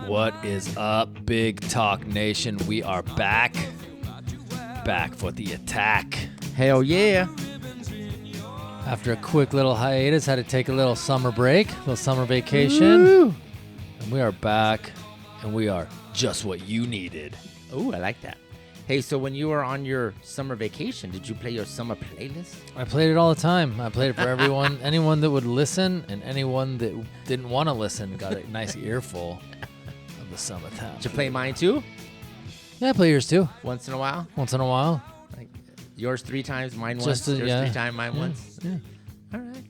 What is up, Big Talk Nation? We are back for the attack. Hell yeah. After a quick little hiatus, had to take a little summer break, a little summer vacation. Woo. And we are back, and we are just what you needed. Ooh, I like that. Hey, so when you were on your summer vacation, did you play your summer playlist? I played it all the time. I played it for everyone, anyone that would listen, and anyone that didn't want to listen got a nice earful of the summertime. Did you play mine too? Yeah, I play yours too. Once in a while? Once in a while. Like yours 3 times, mine Just once. to- Yours yeah. 3 times, mine Yeah. once. Yeah. All right.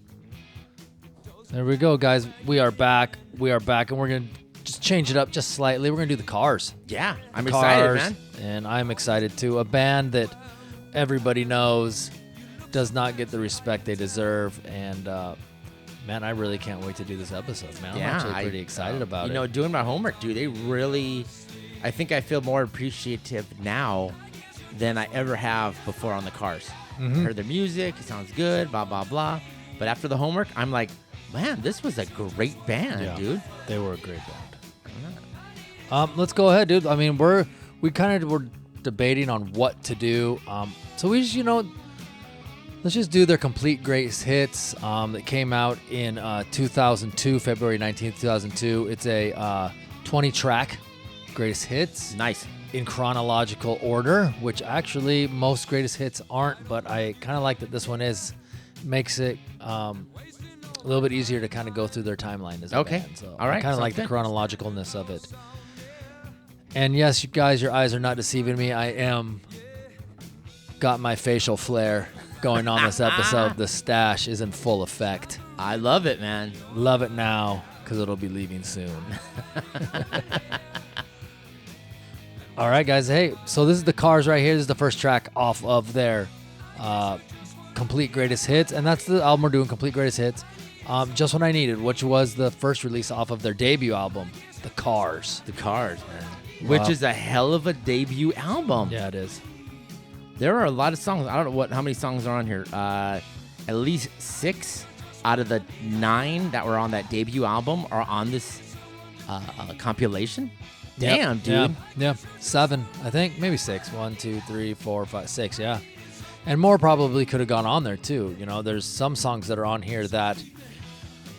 There we go, guys. We are back. We are back, and we're going to just change it up just slightly. We're going to do the Cars. Yeah, I'm The excited, Cars, man. And I'm excited too. A band that everybody knows does not get the respect they deserve. And, man, I really can't wait to do this episode, man. I'm actually pretty excited about it. You know, doing my homework, dude, they really, I think I feel more appreciative now than I ever have before on the Cars. Mm-hmm. I heard their music, it sounds good, blah, blah, blah. But after the homework, I'm like, man, this was a great band, dude. They were a great band. Let's go ahead, dude. I mean, we're debating on what to do. So we just, let's just do their complete greatest hits that came out in 2002, February 19th, 2002. It's a 20-track greatest hits. Nice. In chronological order, which actually most greatest hits aren't, but I kind of like that this one makes it a little bit easier to kind of go through their timeline as a band. So all right. I kind of like the chronologicalness of it. And yes, you guys, your eyes are not deceiving me. I am got my facial flair going on this episode. The stash is in full effect. I love it, man. Love it now because it'll be leaving soon. All right, guys. Hey, so this is the Cars right here. This is the first track off of their Complete Greatest Hits. And that's the album we're doing, Complete Greatest Hits. Just What I Needed, which was the first release off of their debut album, The Cars. The Cars, man. Wow. Which is a hell of a debut album. Yeah, it is. There are a lot of songs. I don't know how many songs are on here. At least 6 out of the 9 that were on that debut album are on this compilation. Damn, dude. Yeah. 7, I think. Maybe 6. 1, 2, 3, 4, 5, 6, yeah. And more probably could have gone on there, too. There's some songs that are on here that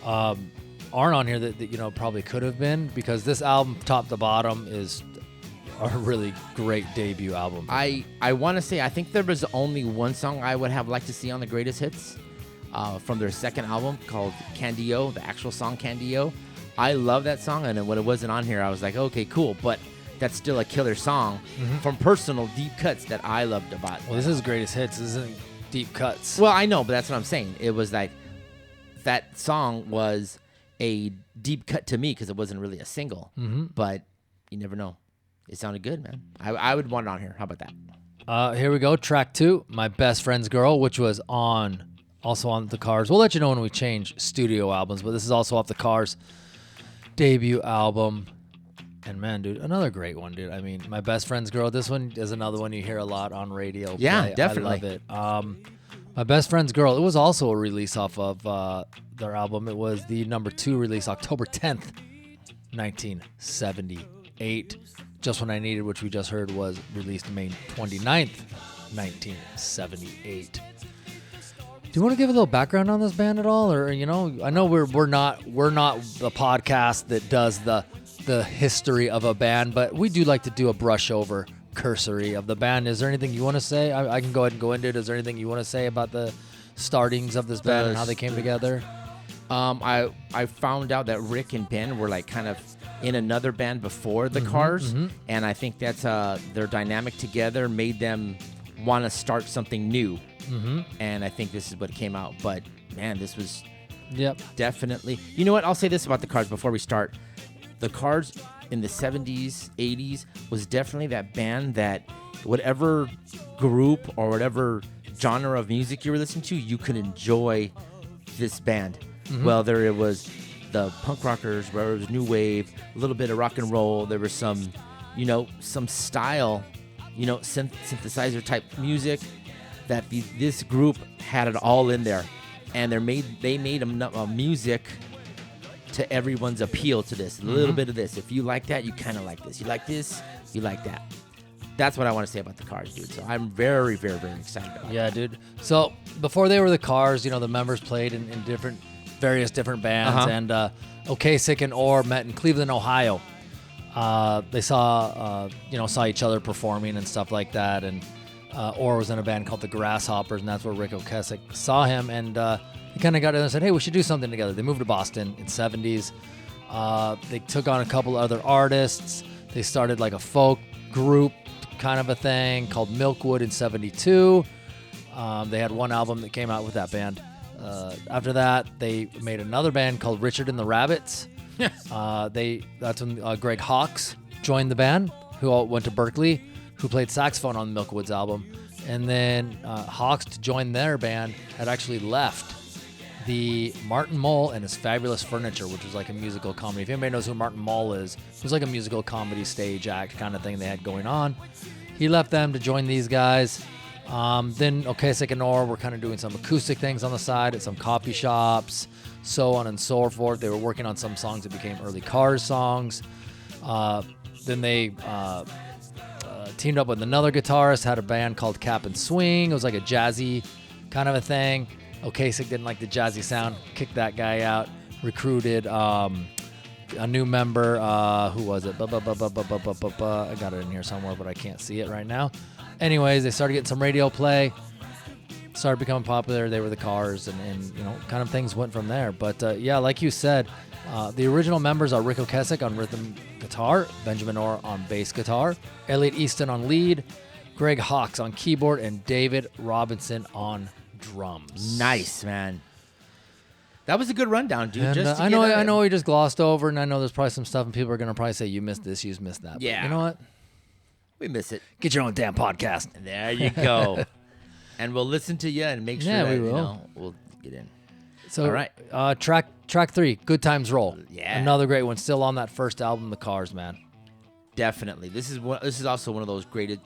aren't on here that probably could have been, because this album, top to bottom, is a really great debut album. I want to say, I think there was only one song I would have liked to see on the greatest hits from their second album called Candio, the actual song Candio. I love that song, and then when it wasn't on here, I was like, okay, cool, but that's still a killer song from personal deep cuts that I loved about. Well, this is greatest hits. This isn't deep cuts. Well, I know, but that's what I'm saying. It was like that song was a deep cut to me because it wasn't really a single, but you never know. It sounded good, man. I would want it on here. How about that? Here we go. Track 2, My Best Friend's Girl, which was also on the Cars. We'll let you know when we change studio albums, but this is also off the Cars debut album. And man, dude, another great one, dude. I mean, My Best Friend's Girl. This one is another one you hear a lot on radio. Yeah, definitely. I love it. My Best Friend's Girl. It was also a release off of their album. It was the number 2 release, October 10th, 1978. Just When I Needed, which we just heard, was released May 29th, 1978. Do you want to give a little background on this band at all, or I know we're not the podcast that does the history of a band, but we do like to do a brush over cursory of the band. Is there anything you want to say? I can go ahead and go into it. Is there anything you want to say about the startings of this band and how they came together? I found out that Rick and Ben were like kind of in another band before the Cars, and I think that's their dynamic together made them want to start something new. And I think this is what came out. But man, this was definitely. You know what? I'll say this about the Cars before we start. The Cars in the 70s, 80s was definitely that band that whatever group or whatever genre of music you were listening to, you could enjoy this band. Whether it was the punk rockers, whether it was new wave, a little bit of rock and roll, there was some, some style, synthesizer type music that this group had it all in there. and they made a music to everyone's appeal to this. A little bit of this. If you like that, you kind of like this. You like this, you like that. That's what I want to say about the Cars, dude. So I'm very, very, very excited about it. Yeah, dude. So before they were the Cars, you know, the members played in various different bands, and Ocasek and Orr met in Cleveland, Ohio. They saw each other performing and stuff like that, and Orr was in a band called the Grasshoppers, and that's where Rick Ocasek saw him, and he kind of got in and said, hey, we should do something together. They moved to Boston in the 70s. They took on a couple other artists. They started like a folk group kind of a thing called Milkwood in 72. They had one album that came out with that band. After that, they made another band called Richard and the Rabbits. That's when Greg Hawkes joined the band, who all went to Berkeley, who played saxophone on Milkwood's album. And then Hawkes, to join their band, had actually left the Martin Mull and His Fabulous Furniture, which was like a musical comedy. If anybody knows who Martin Mull is, it was like a musical comedy stage act kind of thing they had going on. He left them to join these guys. Then Ocasek and Orr were kind of doing some acoustic things on the side at some coffee shops, so on and so forth. They were working on some songs that became early Cars songs. Then they teamed up with another guitarist, had a band called Cap and Swing. It was like a jazzy kind of a thing. Ocasek didn't like the jazzy sound, kicked that guy out, recruited a new member. Who was it? I got it in here somewhere, but I can't see it right now. Anyways, they started getting some radio play, started becoming popular. They were the Cars, and kind of things went from there. But yeah, like you said, the original members are Rick Ocasek on rhythm guitar, Benjamin Orr on bass guitar, Elliot Easton on lead, Greg Hawkes on keyboard, and David Robinson on drums. Nice, man. That was a good rundown, dude. And, I know we just glossed over, and I know there's probably some stuff, and people are gonna probably say you missed this, you missed that. Yeah. But you know what? We miss it. Get your own damn podcast. There you go. And we'll listen to you and make sure that we'll get in. So, all right. Track 3, Good Times Roll. Yeah. Another great one. Still on that first album, The Cars, man. Definitely. This is also one of those great,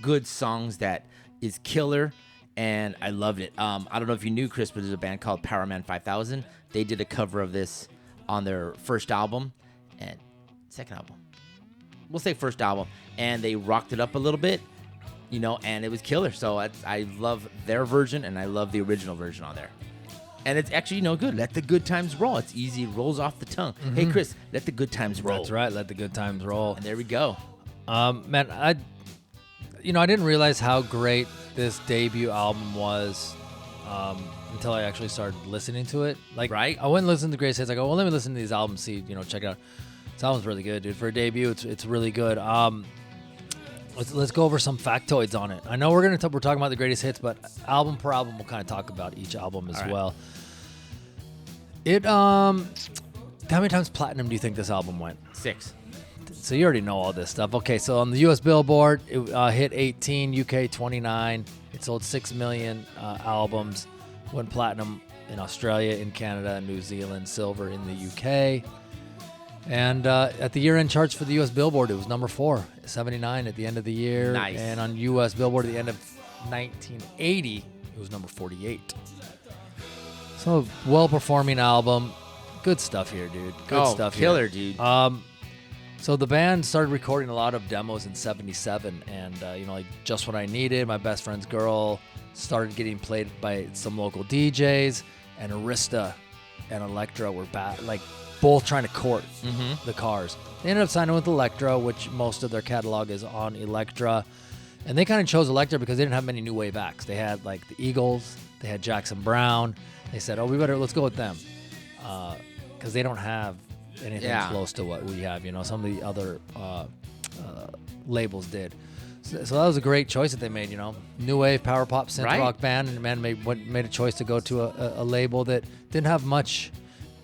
good songs that is killer, and I loved it. I don't know if you knew, Chris, but there's a band called Powerman 5000. They did a cover of this on their first album and second album. We'll say first album, and they rocked it up a little bit, and it was killer. So I love their version, and I love the original version on there. And it's actually, good. Let the good times roll. It's easy. It rolls off the tongue. Mm-hmm. Hey, Chris, let the good times roll. That's right. Let the good times roll. And there we go. Man, I didn't realize how great this debut album was until I actually started listening to it. Like, right? I went and listened to Greatest Hits. I go, well, let me listen to these albums, see, check it out. This album's really good, dude. For a debut, it's really good. Let's go over some factoids on it. I know we're talking about the greatest hits, but album per album, we'll kind of talk about each album as well. How many times platinum do you think this album went? 6. So you already know all this stuff. Okay, so on the U.S. Billboard, it hit 18, UK 29. It sold 6 million albums. Went platinum in Australia, in Canada, and New Zealand. Silver in the UK. And at the year-end charts for the U.S. Billboard, it was number 4, 79 at the end of the year. Nice. And on U.S. Billboard at the end of 1980, it was number 48. So, well-performing album. Good stuff here, dude. Good stuff killer, here. Dude. So the band started recording a lot of demos in 77, and like Just What I Needed, My Best Friend's Girl, started getting played by some local DJs, and Arista and Elektra were both trying to court the Cars. They ended up signing with Elektra, which most of their catalog is on Elektra, and they kind of chose Elektra because they didn't have many new wave acts. They had like the Eagles, they had Jackson Browne. They said, let's go with them, because they don't have anything close to what we have. Some of the other labels did. So that was a great choice that they made. New wave, power pop, synth rock band, and man made a choice to go to a label that didn't have much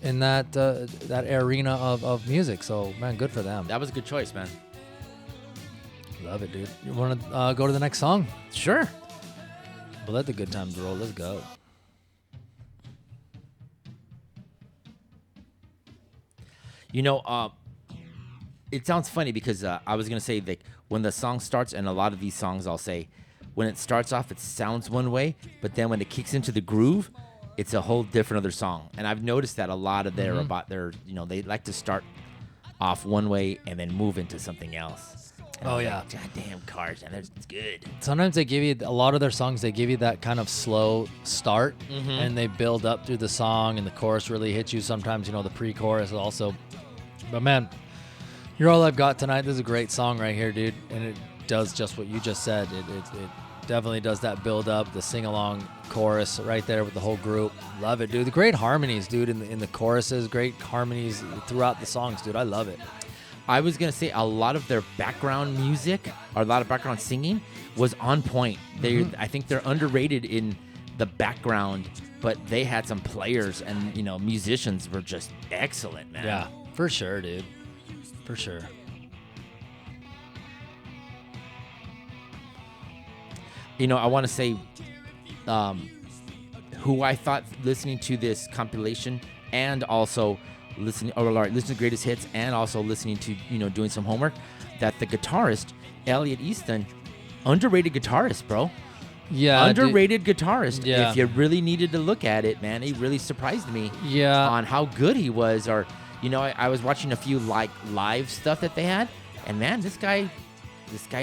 in that arena of music. So man, good for them. That was a good choice, man. Love it, dude. You want to go to the next song? Sure. But let the good times roll. Let's go. It sounds funny because I was going to say that when the song starts, and a lot of these songs I'll say, when it starts off, it sounds one way, but then when it kicks into the groove, it's a whole different other song. And I've noticed that a lot of their they like to start off one way and then move into something else. And I'm like, goddamn Cars, man, it's good. Sometimes they give you a lot of their songs. They give you that kind of slow start, and they build up through the song, and the chorus really hits you. Sometimes the pre-chorus also. But man, you're all I've got tonight. This is a great song right here, dude, and it does just what you just said. It definitely does that build up, the sing along chorus right there with the whole group. Love it, dude. The great harmonies, dude, in the choruses, great harmonies throughout the songs, dude. I love it. I was going to say a lot of their background music or a lot of background singing was on point. I think they're underrated in the background, but they had some players and, musicians were just excellent, man. Yeah, for sure, dude. For sure. I want to say who I thought listening to this compilation and also listening to Greatest Hits and also listening to, doing some homework, that the guitarist, Elliot Easton, underrated guitarist, bro. Yeah. Underrated guitarist. Yeah. If you really needed to look at it, man, he really surprised me on how good he was. Or, I was watching a few live stuff that they had, and man, this guy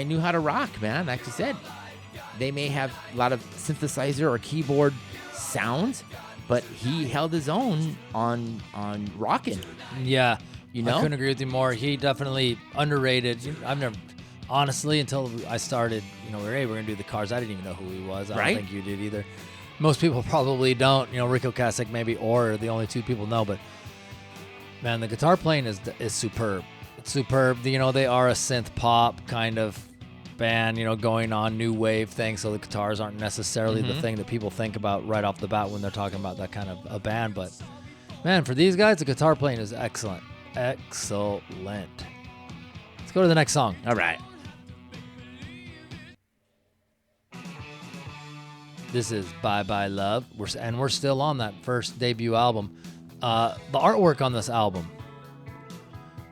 knew how to rock, man. Like you said, they may have a lot of synthesizer or keyboard sounds, but he held his own on rocking. Yeah. I couldn't agree with you more. He definitely underrated. I've never, honestly, until I started, we're going to do the Cars, I didn't even know who he was. I don't think you did either. Most people probably don't. Rick Ocasek maybe, or the only two people know, but man, the guitar playing is superb. It's superb. They are a synth pop kind of band, going on new wave thing, so the guitars aren't necessarily the thing that people think about right off the bat when they're talking about that kind of a band. But man, for these guys, the guitar playing is excellent. Excellent. Let's go to the next song. All right. This is Bye Bye Love. We're still on that first debut album. The artwork on this album,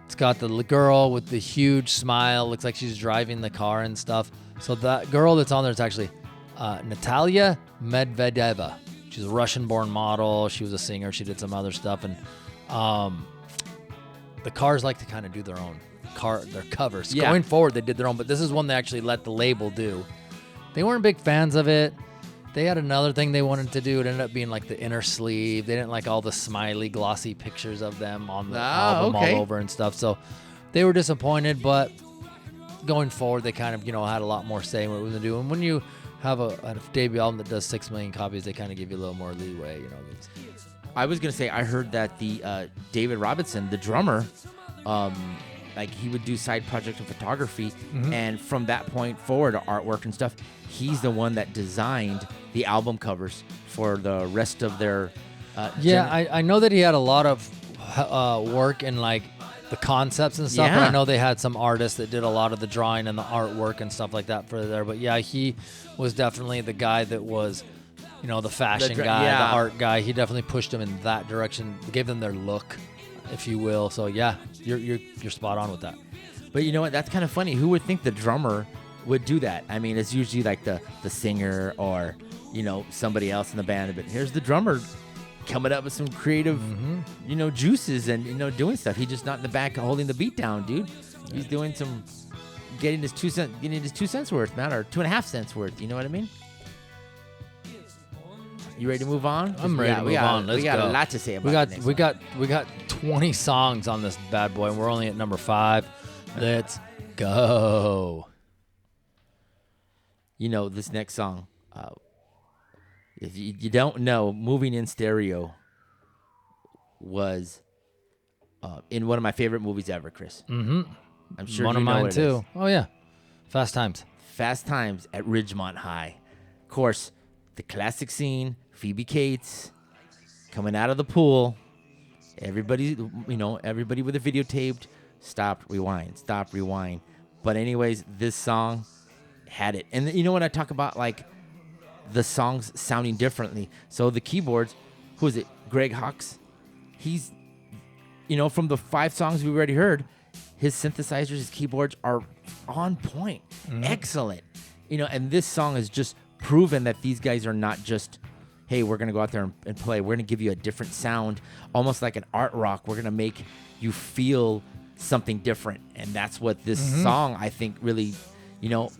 it's got the girl with the huge smile. Looks like she's driving the car and stuff. So that girl that's on there is actually Natalia Medvedeva. She's a Russian-born model. She was a singer. She did some other stuff. And the Cars like to kind of do their covers. Yeah. Going forward, they did their own, but this is one they actually let the label do. They weren't big fans of it. They had another thing they wanted to do. It ended up being like the inner sleeve. They didn't like all the smiley, glossy pictures of them on the album all over and stuff. So they were disappointed, but going forward, they kind of, had a lot more say in what it was going to do. And when you have a debut album that does 6 million copies, they kind of give you a little more leeway, I was going to say, I heard that the David Robinson, the drummer, he would do side project and photography, and from that point forward, artwork and stuff, he's the one that designed the album covers for the rest of their. I know that he had a lot of work in the concepts and stuff. Yeah. But I know they had some artists that did a lot of the drawing and the artwork and stuff like that for there. But yeah, he was definitely the guy that was, the fashion guy, the art guy. He definitely pushed them in that direction, gave them their look, if you will. So yeah, you're spot on with that. But you know what? That's kind of funny. Who would think the drummer would do that? I mean, it's usually like the singer or somebody else in the band. But here's the drummer coming up with some creative, juices and doing stuff. He's just not in the back holding the beat down, dude. He's doing some getting his 2 cents worth, man, or 2.5 cents worth. You know what I mean? You ready to move on? I'm ready to move on. Let's we got go. A lot to say about it. We got 20 songs on this bad boy, and we're only at number 5. Let's go. This next song, if you don't know, Moving in Stereo was in one of my favorite movies ever, Chris. Mm-hmm. I'm sure one you of know mine what it too. is. Oh yeah, Fast Times. Fast Times at Ridgemont High. Of course, the classic scene, Phoebe Cates coming out of the pool. Everybody with a videotaped, stop, rewind. But anyways, this song had it. And when I talk about the songs sounding differently, so the keyboards, who is it? Greg Hawkes. He's, from the 5 songs we already heard, his synthesizers, his keyboards are on point, excellent. And this song has just proven that these guys are not just, hey, we're gonna go out there and play. We're gonna give you a different sound, almost like an art rock. We're gonna make you feel something different, and that's what this song, I think, really,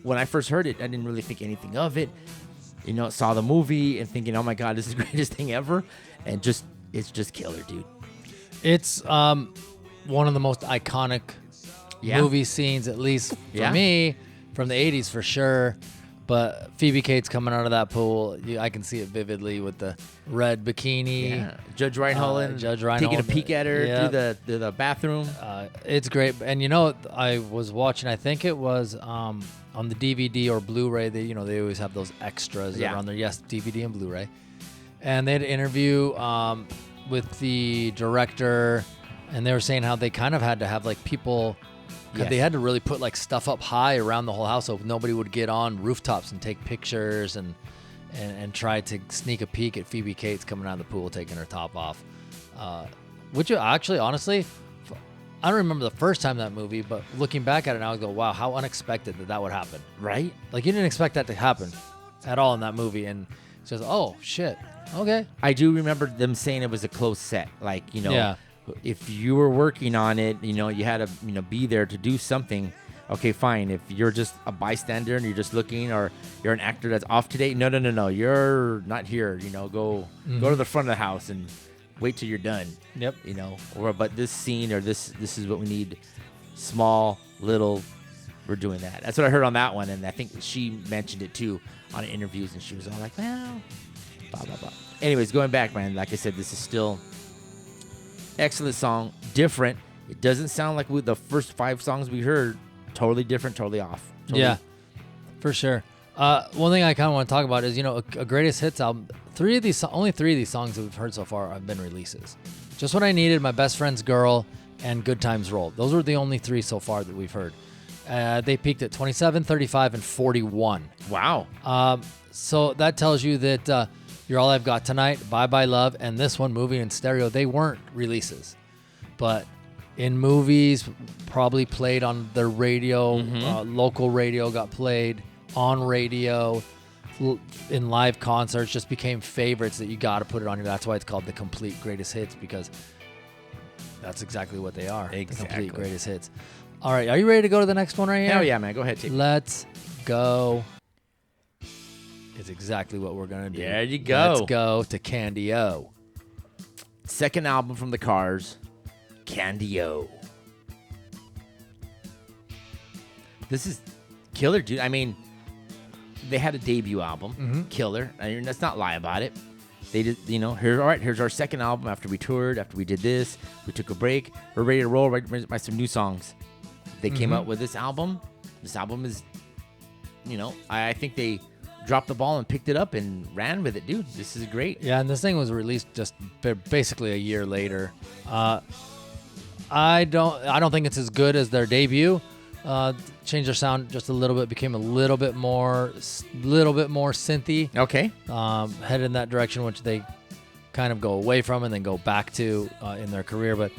when I first heard it, I didn't really think anything of it. Saw the movie and thinking, oh my God, this is the greatest thing ever, and it's just killer, dude. It's one of the most iconic movie scenes, at least for me, from the 80s for sure. But Phoebe Cates coming out of that pool, I can see it vividly with the red bikini. Yeah. Judge Reinhold taking a peek at her through the bathroom. It's great. And I was watching, I think it was on the DVD or Blu-ray. They always have those extras that are on there. Yes, DVD and Blu-ray. And they had an interview with the director, and they were saying how they kind of had to have like people. Yes. They had to really put like stuff up high around the whole house so nobody would get on rooftops and take pictures and try to sneak a peek at Phoebe Cates coming out of the pool taking her top off. Which actually, honestly, I don't remember the first time that movie, but looking back at it now, I go, wow, how unexpected that would happen. Right? Like you didn't expect that to happen at all in that movie. And it's just, oh, shit. Okay. I do remember them saying it was a close set. Like, if you were working on it, you had to, be there to do something. Okay, fine. If you're just a bystander and you're just looking, or you're an actor that's off today, no, you're not here. Go to the front of the house and wait till you're done. Yep. But this scene or this is what we need. Small, little. We're doing that. That's what I heard on that one, and I think she mentioned it too on interviews, and she was all like, well, blah blah blah. Anyways, going back, man. Like I said, this is still. Excellent song, different. It doesn't sound like the first 5 songs we heard. Totally different, totally off. Totally. Yeah, for sure. One thing I kind of want to talk about is, a greatest hits album. Only 3 of these songs that we've heard so far have been releases. Just What I Needed, My Best Friend's Girl, and Good Times Roll. Those were the only 3 so far that we've heard. They peaked at 27, 35, and 41. Wow. So that tells you that You're All I've Got Tonight, Bye Bye Love, and this one, Movie in Stereo, they weren't releases. But in movies, probably played on their radio, local radio got played, on radio, in live concerts, just became favorites that you got to put it on. That's why it's called the Complete Greatest Hits, because that's exactly what they are. Exactly. The Complete Greatest Hits. All right, are you ready to go to the next one right here? Hell yeah, man. Go ahead, take it. Let's go. It's exactly what we're going to do. There you go. Let's go to Candy-O. Second album from the Cars, Candy-O. This is killer, dude. I mean, they had a debut album, killer. I mean, let's not lie about it. They did, here's our second album after we toured, after we did this. We took a break. We're ready to roll, right, by some new songs. They came out with this album. This album is, I think they dropped the ball and picked it up and ran with it, dude. This is great. Yeah, and this thing was released just basically a year later. I don't think it's as good as their debut. Changed their sound just a little bit, became a little bit more synthy. Okay. Headed in that direction, which they kind of go away from and then go back to in their career. But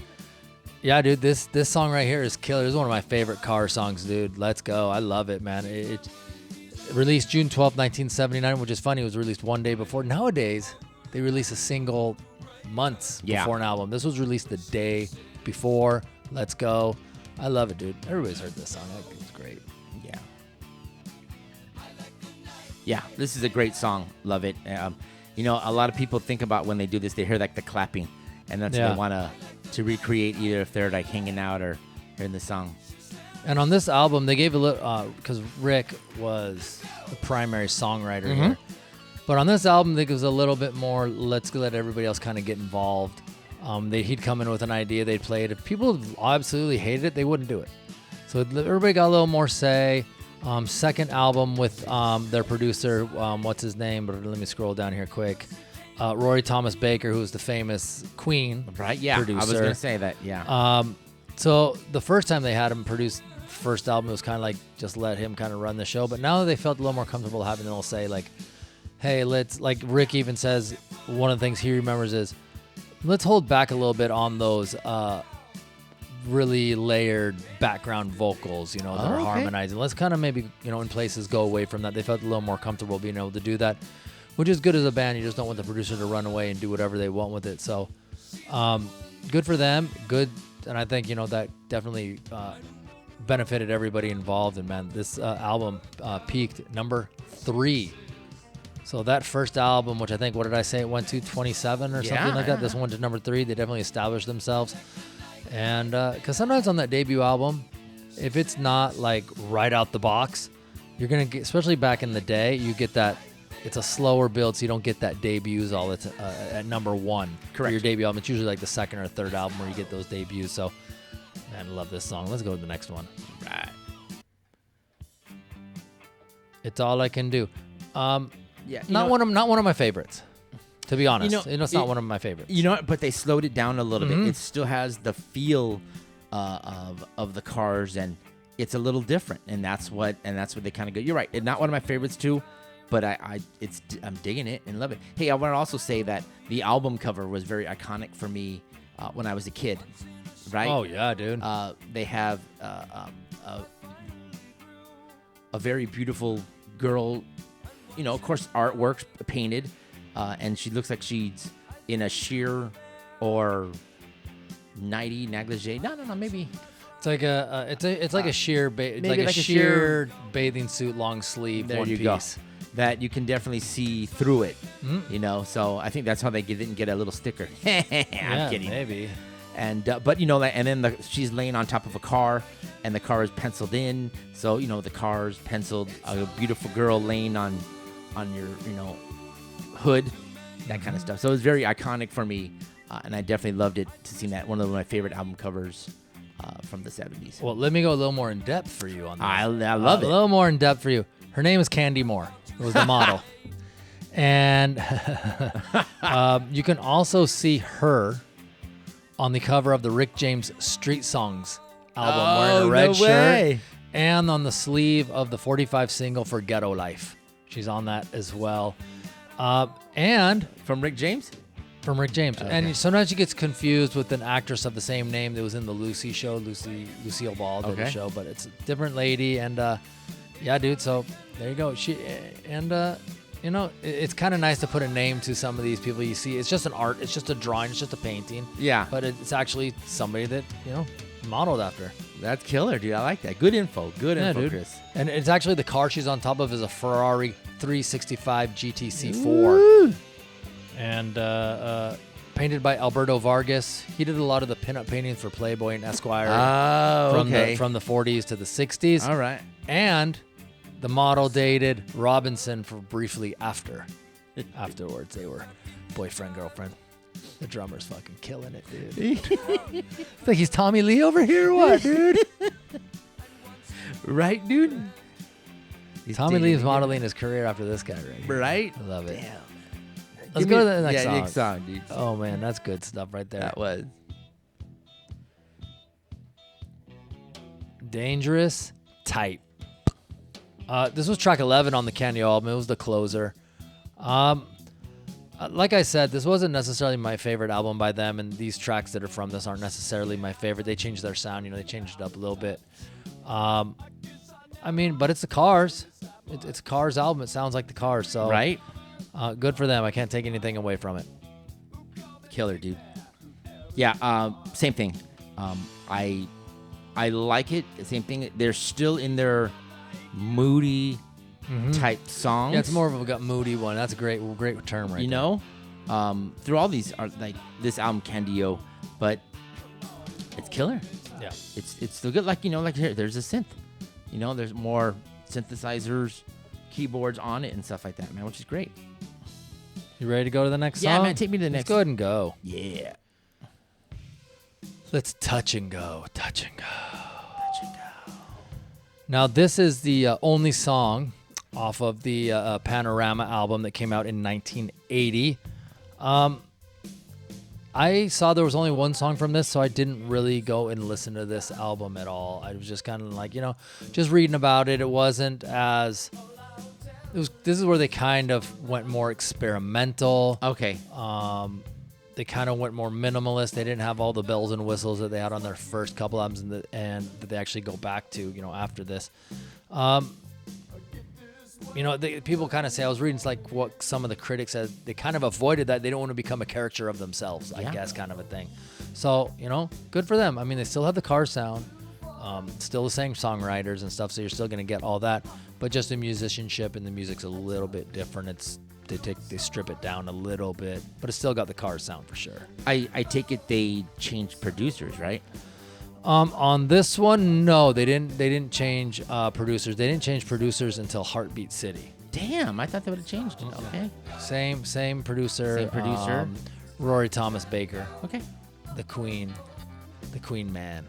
yeah, dude, this song right here is killer. It's one of my favorite car songs, dude. Let's go. I love it, man. It released June 12th, 1979, which is funny. It was released one day before. Nowadays, they release a single months before an album. This was released the day before. Let's go. I love it, dude. Everybody's heard this song. I think it's great. Yeah. Yeah, this is a great song. Love it. A lot of people think about when they do this, they hear like the clapping, and that's what they want to recreate, either if they're like hanging out or hearing the song. And on this album, they gave a little, because Rick was the primary songwriter here. But on this album, they gives a little bit more, let's let everybody else kind of get involved. He'd come in with an idea, they'd play it. If people absolutely hated it, they wouldn't do it. So everybody got a little more say. Second album with their producer, what's his name? But let me scroll down here quick. Rory Thomas Baker, who's the famous Queen producer. I was going to say that, yeah. So the first time they had him produce first album, it was kind of like just let him kind of run the show. But now they felt a little more comfortable having them all say like, hey, like Rick even says, one of the things he remembers is, let's hold back a little bit on those really layered background vocals, that are harmonizing. Let's kind of maybe, in places go away from that. They felt a little more comfortable being able to do that, which is good as a band. You just don't want the producer to run away and do whatever they want with it. So, good for them. Good, and I think that definitely benefited everybody involved. And man, this album peaked number 3. So that first album, which I think, what did I say, it went to 27 or something like that. This one to number 3. They definitely established themselves. And because sometimes on that debut album, if it's not like right out the box, you're gonna get, especially back in the day, you get that. It's a slower build, so you don't get that debuts all at number 1 for your debut album. It's usually like the second or third album where you get those debuts. So, man, I love this song. Let's go to the next one. Right. It's All I Can Do. Yeah, not one of my favorites, to be honest. It's not one of my favorites. You know what? But they slowed it down a little bit. It still has the feel of the Cars, and it's a little different, and that's what they kind of go. You're right. It's not one of my favorites too, but I'm digging it and love it. Hey, I want to also say that the album cover was very iconic for me when I was a kid. Right? Oh yeah, dude. They have a very beautiful girl. Of course, artwork painted, and she looks like she's in a sheer or nighty negligee. No, maybe it's like a sheer sheer bathing suit, long sleeve, there one you piece. Go. That you can definitely see through it. So I think that's how they didn't get a little sticker. I'm kidding. Maybe. And but and then she's laying on top of a car, and the car is penciled in. So the car's penciled. A beautiful girl laying on your hood, that kind of stuff. So it was very iconic for me, and I definitely loved it to see that. One of my favorite album covers from the 70s. Well, let me go a little more in depth for you on that. I love it. A little more in depth for you. Her name is Candy Moore. It was the model. And you can also see her on the cover of the Rick James Street Songs album, wearing a red shirt, and on the sleeve of the 45 single for Ghetto Life. She's on that as well. And from Rick James? From Rick James. Okay. And sometimes she gets confused with an actress of the same name that was in the Lucy show, Lucille Ball did the show, but it's a different lady. And yeah, dude, so there you go. It's kind of nice to put a name to some of these people you see. It's just an art. It's just a drawing. It's just a painting. Yeah. But it's actually somebody that, modeled after. That's killer, dude. I like that. Good info. Good info, dude. Chris. And it's actually the car she's on top of is a Ferrari 365 GTC4. Ooh. And painted by Alberto Vargas. He did a lot of the pinup paintings for Playboy and Esquire from the 40s to the 60s. All right. And the model dated Robinson for briefly afterwards. They were boyfriend, girlfriend. The drummer's fucking killing it, dude. Think he's Tommy Lee over here or what, dude? Right, dude? Tommy Lee's modeling his career after this guy right here. Right? I love it. Damn. Let's go to the next song. Next song, dude. Oh, man, that's good stuff right there. That was. Dangerous Type. This was track 11 on the Candy album. It was the closer. Like I said, this wasn't necessarily my favorite album by them, and these tracks that are from this aren't necessarily my favorite. They changed their sound, they changed it up a little bit. But it's the Cars. It's a Cars album. It sounds like the Cars, so right. Good for them. I can't take anything away from it. Killer, dude. Yeah, same thing. I like it. Same thing. They're still in their moody type songs. Yeah, it's more of a moody one. That's a great term, right? Through all these are like this album Candio, but it's killer. Yeah, it's still good. Like here, there's a synth. There's more synthesizers, keyboards on it, and stuff like that, man, which is great. You ready to go to the next song? Yeah, man, take me to the next. Let's go ahead and go. Yeah. Let's touch and go. Touch and go. Touch and go. Now, this is the only song off of the Panorama album that came out in 1980. I saw there was only one song from this, so I didn't really go and listen to this album at all. I was just kind of like, just reading about it. It wasn't as... This is where they kind of went more experimental. Okay. They kind of went more minimalist. They didn't have all the bells and whistles that they had on their first couple albums, and that they actually go back to, after this. people kind of say, I was reading like what some of the critics said, they kind of avoided that. They don't want to become a caricature of themselves, I guess, kind of a thing. So, good for them. I mean, they still have the car sound, still the same songwriters and stuff, so you're still going to get all that. But just the musicianship and the music's a little bit different. They strip it down a little bit, but it's still got the car sound for sure. I take it they changed producers, right? On this one, no, they didn't change producers. They didn't change producers until Heartbeat City. Damn, I thought they would have changed it. Okay. Same producer. Same producer. Rory Thomas Baker. Okay. The Queen man.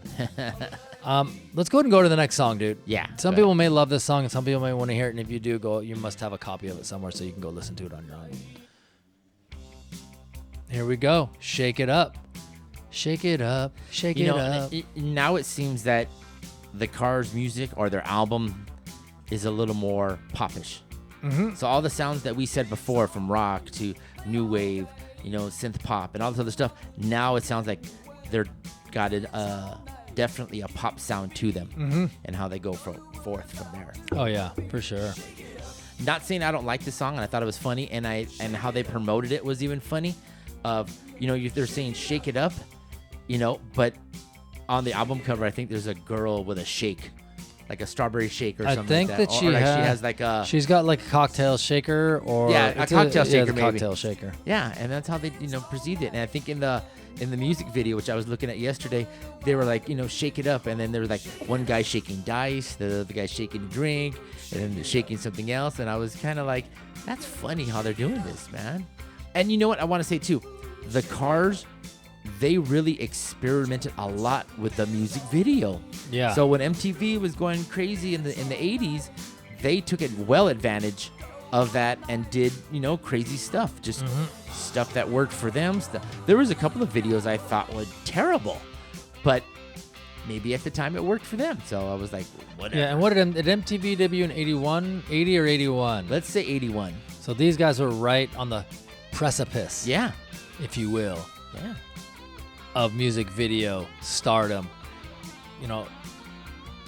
Let's go ahead and go to the next song, dude. Yeah. Some people may love this song, and some people may want to hear it. And if you do, you must have a copy of it somewhere so you can go listen to it on your own. Here we go. Shake It Up. Shake it up. Shake it up. Now it seems that the Cars' music or their album is a little more popish. Mm-hmm. So all the sounds that we said before, from rock to new wave, synth pop and all this other stuff, now it sounds like they're got definitely a pop sound to them, and how they go forth from there. Oh yeah, for sure. Not saying I don't like the song, and I thought it was funny, and how they promoted it was even funny. They're saying "Shake It Up," but on the album cover, I think there's a girl with a shake, like a strawberry shake or something. I think like that she has like a. She's got like a cocktail shaker or a cocktail shaker, the maybe. Cocktail shaker. Yeah, and that's how they proceed it. And I think in the music video, which I was looking at yesterday, they were like, shake it up, and then there was like one guy shaking dice, the other guy shaking a drink, and then they're shaking something else. And I was kind of like, that's funny how they're doing this, man. And you know what I want to say too, the Cars, they really experimented a lot with the music video. Yeah. So when MTV was going crazy in the 80s, they took advantage of that and did, crazy stuff. Just stuff that worked for them. There was a couple of videos I thought were terrible, but maybe at the time it worked for them. So I was like, whatever. Yeah, and what did MTV debut in 81? 80 or 81? Let's say 81. So these guys were right on the precipice, if you will, of music video stardom.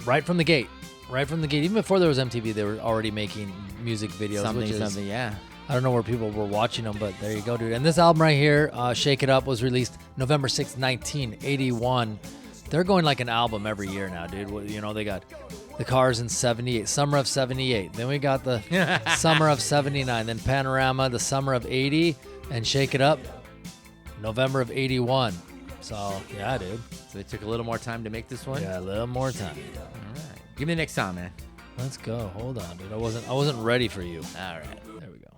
Right from the gate. Even before there was MTV, they were already making music videos. Something, yeah. I don't know where people were watching them, but there you go, dude. And this album right here, Shake It Up, was released November 6th, 1981. They're going like an album every year now, dude. They got the Cars in 78, summer of 78. Then we got the summer of 79. Then Panorama, the summer of 80. And Shake It Up, November of 81. So, yeah, dude. So they took a little more time to make this one? Yeah, a little more time. All right. Give me the next song, man. Let's go. Hold on, dude. I wasn't ready for you. All right. There we go.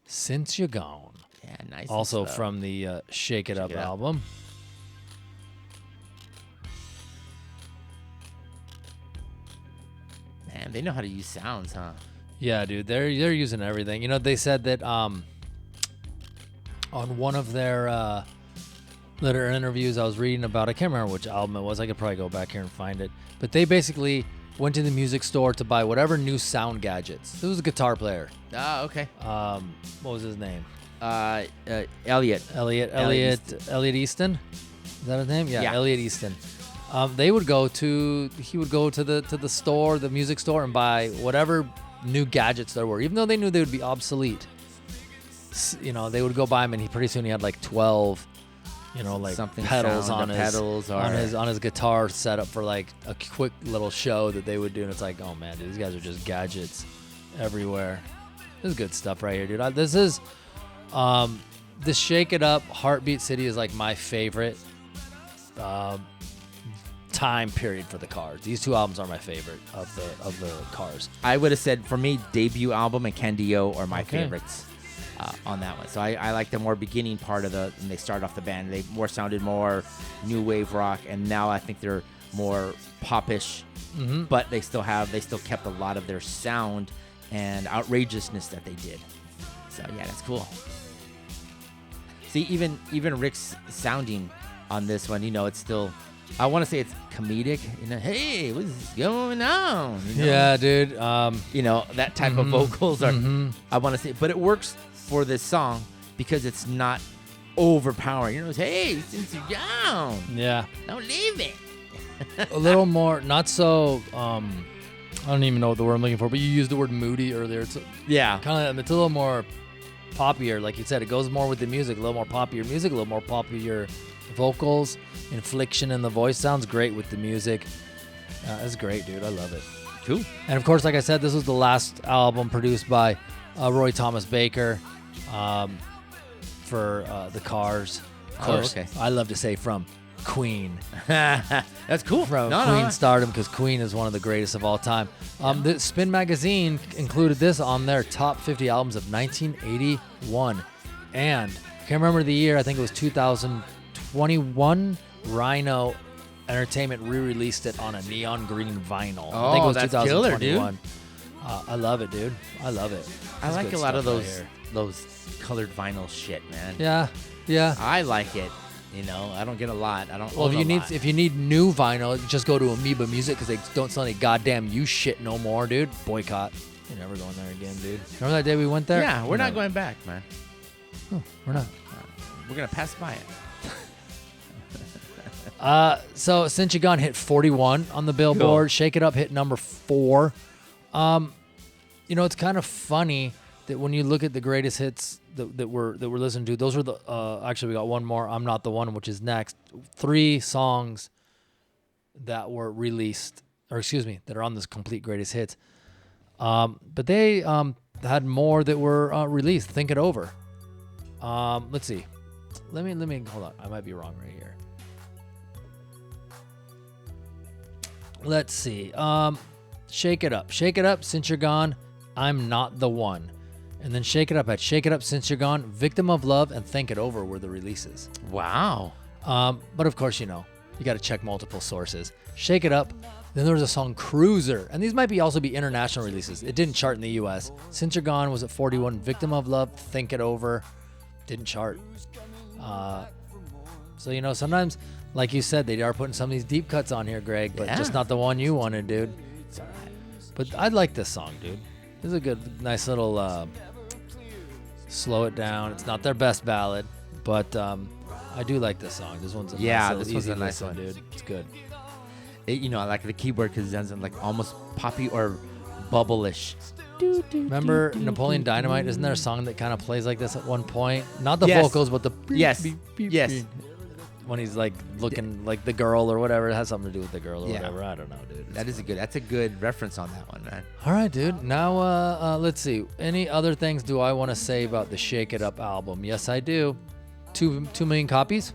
Since You're Gone. Yeah, nice. Also from the Shake It Up album. Man, they know how to use sounds, huh? Yeah, dude. They're using everything. They said that on one of their later interviews I was reading about, I can't remember which album it was. I could probably go back here and find it. But they basically went to the music store to buy whatever new sound gadgets. It was a guitar player. Ah, okay. What was his name? Elliot Easton. Is that his name? Yeah. Elliot Easton. He would go to the store, the music store, and buy whatever new gadgets there were, even though they knew they would be obsolete. They would go buy them, and pretty soon he had like 12, something pedals on his guitar set up for like a quick little show that they would do. And it's like, oh man, dude, these guys are just gadgets everywhere. This is good stuff right here, dude. This is this Shake It Up, Heartbeat City is like my favorite time period for the Cars. These two albums are my favorite of the Cars. I would have said, for me, debut album and Candio are my favorites on that one. So I like the more beginning part of when they started off the band. They sounded more new wave rock, and now I think they're more popish, but they still kept a lot of their sound and outrageousness that they did. So yeah, that's cool. See, even Rick's sounding on this one, it's still, I want to say it's comedic. Hey, what's going on? Yeah, dude. That type of vocals are. I want to say, but it works for this song because it's not overpowering. It's, hey, since you're down, yeah, don't leave it. a little more, not so. I don't even know what the word I'm looking for, but you used the word moody earlier. It's Yeah. kind of. It's a little more poppier, like you said. It goes more with the music. A little more poppier music. A little more poppier vocals. Inflection in the voice sounds great with the music. That's great, dude. I love it. Cool. And of course, like I said, this was the last album produced by Roy Thomas Baker for the Cars. Of course, okay. I love to say from Queen. That's cool. From Queen stardom, because Queen is one of the greatest of all time. The Spin Magazine included this on their top 50 albums of 1981. And I can't remember the year. I think it was 2021. Rhino Entertainment re-released it on a neon green vinyl. I think it was that's 2021. killer, dude. I love it, dude. I love it. I That's like good a lot of stuff right those here. colored vinyl shit, man. Yeah. I like it. You know, I don't get a lot. I don't. Well, own a lot. if you need new vinyl, just go to Amoeba Music because they don't sell any goddamn you shit no more, dude. Boycott. You're never going there again, dude. Remember that day we went there? Yeah, we're not going back, man. Oh, we're not. We're gonna pass by it. So Since You Gone hit 41 on the Billboard. Cool. Shake It Up hit number 4. You know, it's kind of funny that when you look at the greatest hits that we're listening to, those were the actually we got one more. I'm Not the One, which is next. 3 songs that were released, or excuse me, that are on this complete greatest hits. But they had more that were released. Think it over. Let's see. Let me hold on. I might be wrong right here. Let's see. Shake It Up. Shake It Up, Since You're Gone, I'm Not the One. And then Shake It Up had Shake It Up, Since You're Gone, Victim of Love, and Think It Over were the releases. Wow. But of course, you know, you got to check multiple sources. Shake It Up. Then there was a song Cruiser. And these might also be international releases. It didn't chart in the U.S. Since You're Gone was at 41. Victim of Love, Think It Over, didn't chart. So, you know, sometimes, like you said, they are putting some of these deep cuts on here, Greg, but just not the one you wanted, dude. It's all right. But I like this song, dude. This is a good, nice little slow it down. It's not their best ballad, but I do like this song. This one's a this one's a nice one, dude. It's good. You know, I like the keyboard because it sounds like almost poppy or bubble-ish. Remember Napoleon Dynamite? Isn't there a song that kind of plays like this at one point? Not the Yes. vocals, but the Yes. beep, beep, Yes. beep. When he's like looking like the girl or whatever. It has something to do with the girl or Yeah. whatever. I don't know, dude. That's a good reference on that one, man. All right, dude. Now, let's see. Any other things do I want to say about the Shake It Up album? Yes, I do. 2 million copies.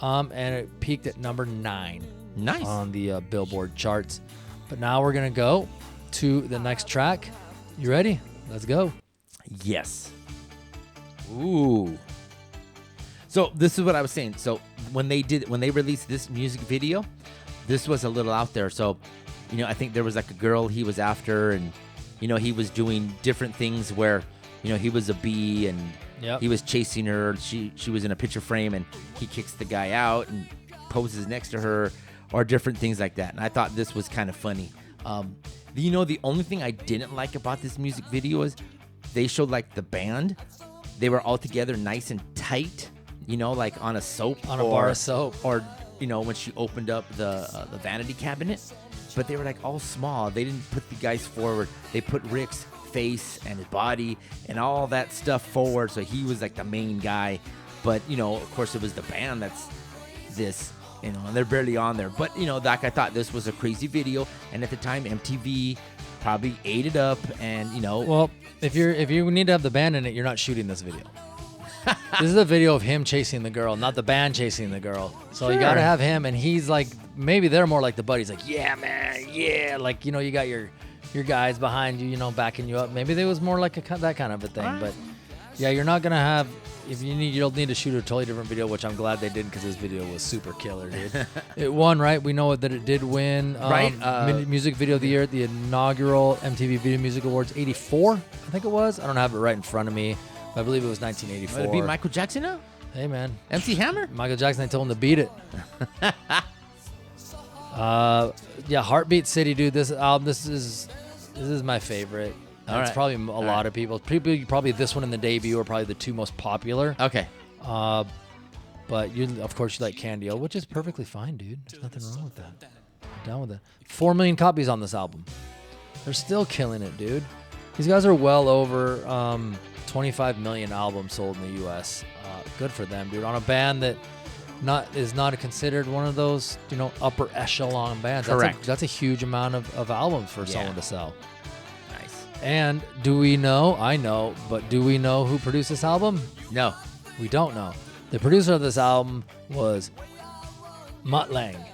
And it peaked at number 9 Nice. on the Billboard charts. But now we're gonna go to the next track. You ready? Let's go. Yes. Ooh. So this is what I was saying. So when they released this music video, this was a little out there. So, you know, I think there was like a girl he was after, and you know, he was doing different things where, you know, he was a bee and he was chasing her. She was in a picture frame, and he kicks the guy out and poses next to her, or different things like that. And I thought this was kind of funny. You know, the only thing I didn't like about this music video is they showed like the band. They were all together nice and tight, you know, like on a soap. On a bar of soap. Or, you know, when she opened up the vanity cabinet. But they were like all small. They didn't put the guys forward. They put Rick's face and his body and all that stuff forward. So he was like the main guy. But, you know, of course it was the band that's this. You know, and they're barely on there. But, you know, like I thought this was a crazy video. And at the time, MTV probably ate it up. And, you know. Well, if you need to have the band in it, you're not shooting this video. This is a video of him chasing the girl, not the band chasing the girl. So you got to have him. And he's like, maybe they're more like the buddies. Like, yeah, man, yeah. Like, you know, you got your guys behind you, you know, backing you up. Maybe there was more like that kind of a thing. But, yeah, you're not going to have. If you'll need to shoot a totally different video, which I'm glad they did because this video was super killer, dude. It won, right? We know that it did win Music Video of the Year at the inaugural MTV Video Music Awards 84, I think it was. I don't have it right in front of me. But I believe it was 1984. Would it be Michael Jackson now? Hey, man. MC Hammer? Michael Jackson, they told him to beat it. Yeah, Heartbeat City, dude. This album, this is my favorite. It's probably a lot of people. Probably this one and the debut are probably the 2 most popular. Okay. But But of course you like Candy-O, which is perfectly fine, dude. There's nothing wrong with that. I'm down with it. 4 million copies on this album. They're still killing it, dude. These guys are well over 25 million albums sold in the U.S. Good for them, dude. On a band that is not considered one of those, upper echelon bands. Correct. That's a huge amount of albums for someone to sell. Nice. And do we know? I know, but do we know who produced this album? No. We don't know. The producer of this album was Mutt Lange.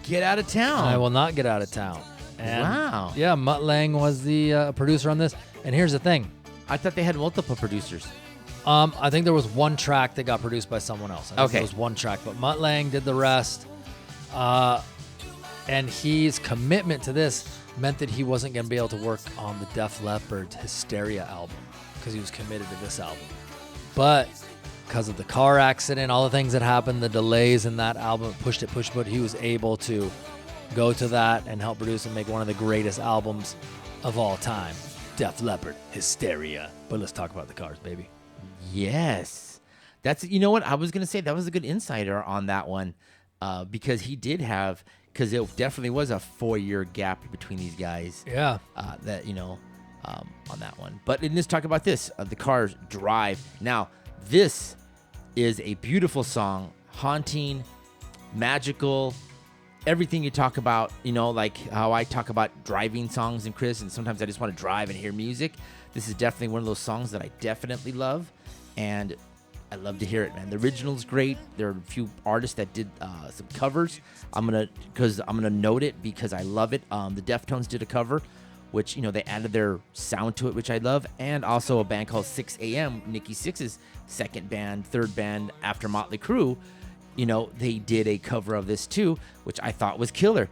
Get out of town. I will not get out of town. And wow. Yeah, Mutt Lange was the producer on this. And here's the thing. I thought they had multiple producers. I think there was one track that got produced by someone else. I think Okay. It was one track, but Mutt Lange did the rest. And his commitment to this meant that he wasn't going to be able to work on the Def Leppard Hysteria album because he was committed to this album. But because of the car accident, all the things that happened, the delays in that album, pushed it, but he was able to go to that and help produce and make one of the greatest albums of all time, Def Leppard Hysteria. But let's talk about the cars, baby. Yes. You know what? I was going to say that was a good insider on that one because he did have, because it definitely was a 4-year gap between these guys. Yeah. On that one. But let's talk about this, the Cars Drive. Now, this is a beautiful song, haunting, magical, everything you talk about, like how I talk about driving songs and Chris, and sometimes I just want to drive and hear music. This is definitely one of those songs that I definitely love, and I love to hear it, man. The original's great. There are a few artists that did some covers. I'm gonna note it because I love it. The Deftones did a cover, which they added their sound to it, which I love, and also a band called 6 a.m. Nikki Sixx's third band after Motley Crue. They did a cover of this too, which I thought was killer.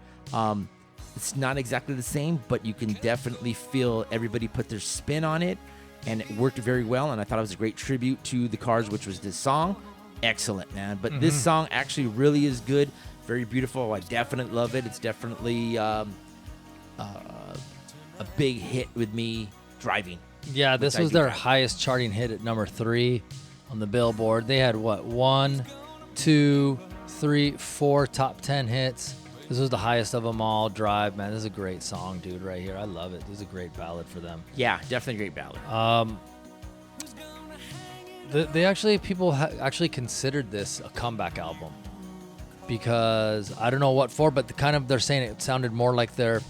It's not exactly the same, but you can definitely feel everybody put their spin on it, and it worked very well, and I thought it was a great tribute to the Cars, which was this song. Excellent, man. But this song actually really is good, very beautiful. I definitely love it. It's definitely a big hit with me driving. Yeah, this was their highest charting hit at number 3 on the Billboard. They had 1, 2, 3, 4 top 10 hits. This was the highest of them all. Drive, man, this is a great song, dude, right here. I love it. This is a great ballad for them. Yeah, definitely a great ballad. People actually considered this a comeback album because I don't know what for, but they're saying it sounded more like their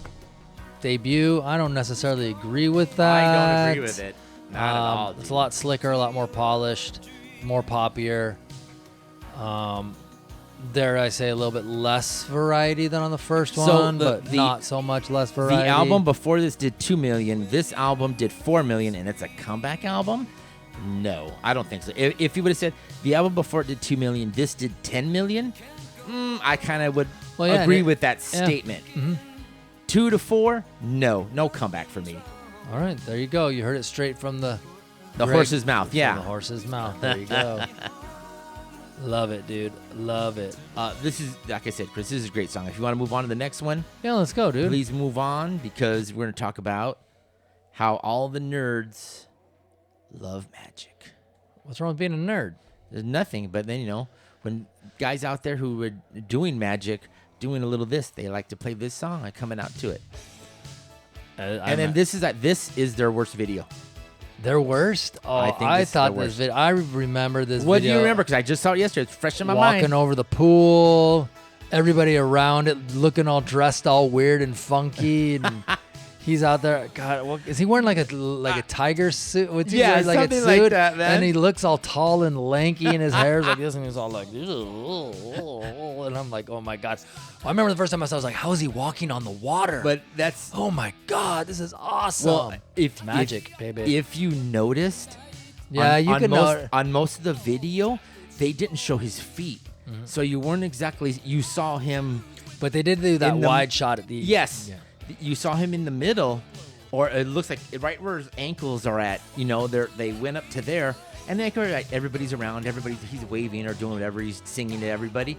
debut. I don't necessarily agree with that. I don't agree with it. Not at all. It's a lot slicker, a lot more polished, more poppier. Dare I say a little bit less variety than on the first one, but not so much less variety. The album before this did 2 million. This album did 4 million, and it's a comeback album? No, I don't think so. If you would have said the album before it did 2 million, this did 10 million, I kind of would agree with that statement. 2 to 4, no comeback for me. All right, there you go. You heard it straight from the horse's mouth. Yeah, the horse's mouth. There you go. Love it, dude. Love it. This is, like I said, Chris, this is a great song. If you want to move on to the next one, yeah, let's go, dude. Please move on because we're going to talk about how all the nerds love magic. What's wrong with being a nerd? There's nothing, but then, when guys out there who are doing magic, doing a little this, they like to play this song and coming out to it. And then this is their worst video. Their worst? Oh, I thought this video. I remember this video. What do you remember? Because I just saw it yesterday. It's fresh in my mind. Walking over the pool, everybody around it looking all dressed, all weird and funky, and he's out there. God, what, is he wearing like a tiger suit? What's he wearing, like something a suit? like that, man. And he looks all tall and lanky, and his hair's like this, and he's all like, and I'm like, oh my god. I remember the first time I saw, I was like, how is he walking on the water? But that's, oh my god, this is awesome. Well, it's magic, baby. If you noticed, on most of the video, they didn't show his feet, so you weren't exactly. You saw him, but they did do that wide shot at the. Yes, you saw him in the middle, or it looks like right where his ankles are at. They went up to there, and then everybody's around. He's waving or doing whatever. He's singing to everybody.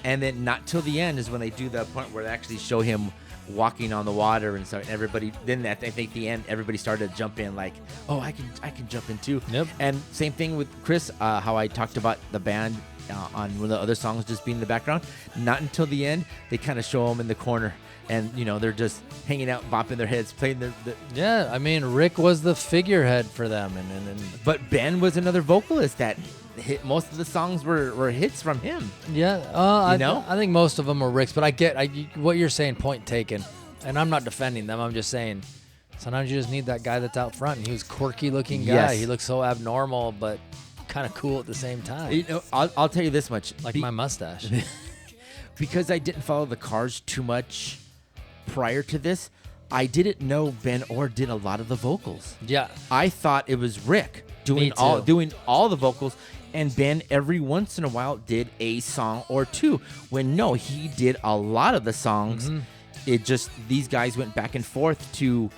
And then not till the end is when they do the point where they actually show him walking on the water, and so everybody. Then I think the end, everybody started to jump in like, oh, I can jump in too. Yep. And same thing with Chris, how I talked about the band on one of the other songs just being in the background. Not until the end, they kind of show them in the corner. And, they're just hanging out, bopping their heads, playing the Yeah, I mean, Rick was the figurehead for them. And But Ben was another vocalist that hit. Most of the songs were hits from him. Yeah, I think most of them were Rick's. But I get what you're saying, point taken. And I'm not defending them. I'm just saying sometimes you just need that guy that's out front. And he was quirky-looking guy. Yes. He looked so abnormal, but kind of cool at the same time. I'll tell you this much. Like my mustache. Because I didn't follow the Cars too much prior to this, I didn't know Ben Orr did a lot of the vocals. Yeah. I thought it was Rick doing all the vocals, and Ben every once in a while did a song or two. When no, he did a lot of the songs. Mm-hmm. It just these guys went back and forth to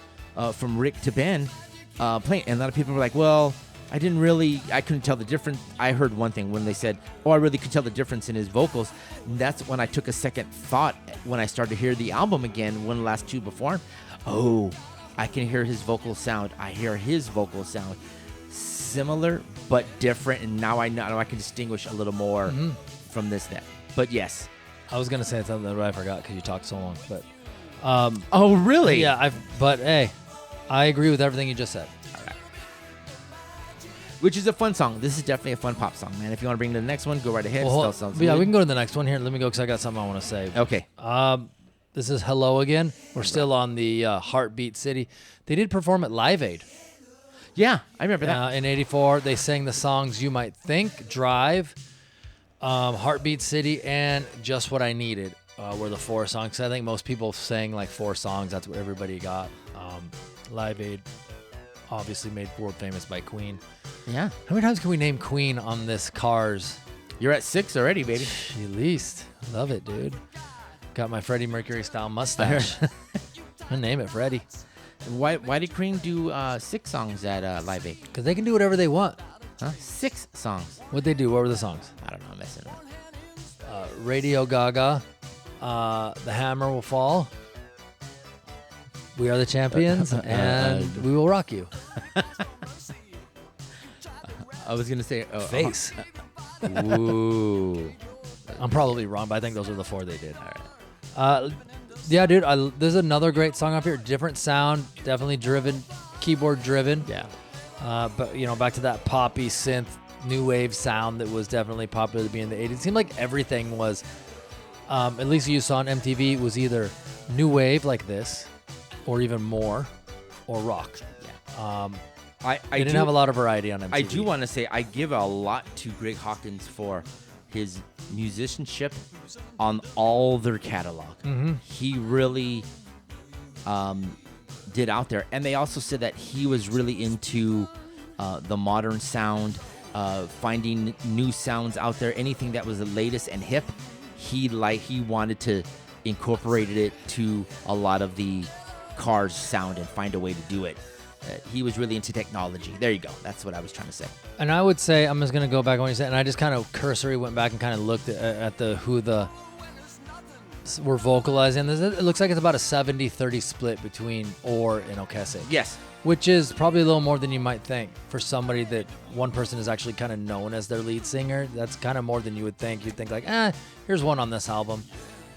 from Rick to Ben playing, and a lot of people were like, "Well, I couldn't tell the difference." I heard one thing when they said, "Oh, I really could tell the difference in his vocals." And that's when I took a second thought when I started to hear the album again, one of the last two before. Oh, I can hear his vocal sound. I hear his vocal sound similar but different, and now I know I can distinguish a little more from this that. But yes, I was gonna say something that I forgot because you talked so long. But oh really? Yeah. But hey, I agree with everything you just said. Which is a fun song. This is definitely a fun pop song, man. If you want to bring to the next one, go right ahead. Well, Still sounds yeah, good. we can go to the next one here. Let me go because I got something I want to say. Okay. This is Hello Again. We're still on the Heartbeat City. They did perform at Live Aid. Yeah, I remember that. In '84, they sang the songs You Might Think, Drive, Heartbeat City, and Just What I Needed were the four songs. I think most people sang like four songs. That's what everybody got. Live Aid, obviously made world famous by Queen. Yeah. How many times can we name Queen on this Cars? You're at 6 already, baby. At least. Love it, dude. Got my Freddie Mercury style mustache. I name it Freddie. Why did Queen do 6 songs at Live Aid? Because they can do whatever they want. Huh? 6 songs. What'd they do? What were the songs? I don't know. I'm messing with. Radio Gaga. The Hammer Will Fall. We Are the Champions. And We Will Rock You. I was going to say... Face. Ooh. I'm probably wrong, but I think those are the four they did. All right. Yeah, dude, there's another great song up here. Different sound, definitely driven, keyboard driven. Yeah. But, back to that poppy synth, new wave sound that was definitely popular to be in the 80s. It seemed like everything was, at least you saw on MTV, was either new wave like this, or even more, or rock. Yeah. I didn't have a lot of variety on MTV. I do want to say I give a lot to Greg Hawkins for his musicianship on all their catalog. Mm-hmm. He really did out there. And they also said that he was really into the modern sound, finding new sounds out there, anything that was the latest and hip. He wanted to incorporate it to a lot of the Cars sound and find a way to do it. He was really into technology. There you go. That's what I was trying to say. And I would say, I'm just going to go back on what you said, and I just kind of cursory went back and kind of looked at who were vocalizing. It looks like it's about a 70-30 split between Orr and O'Kesik. Yes. Which is probably a little more than you might think for somebody that one person is actually kind of known as their lead singer. That's kind of more than you would think. You'd think like, here's one on this album.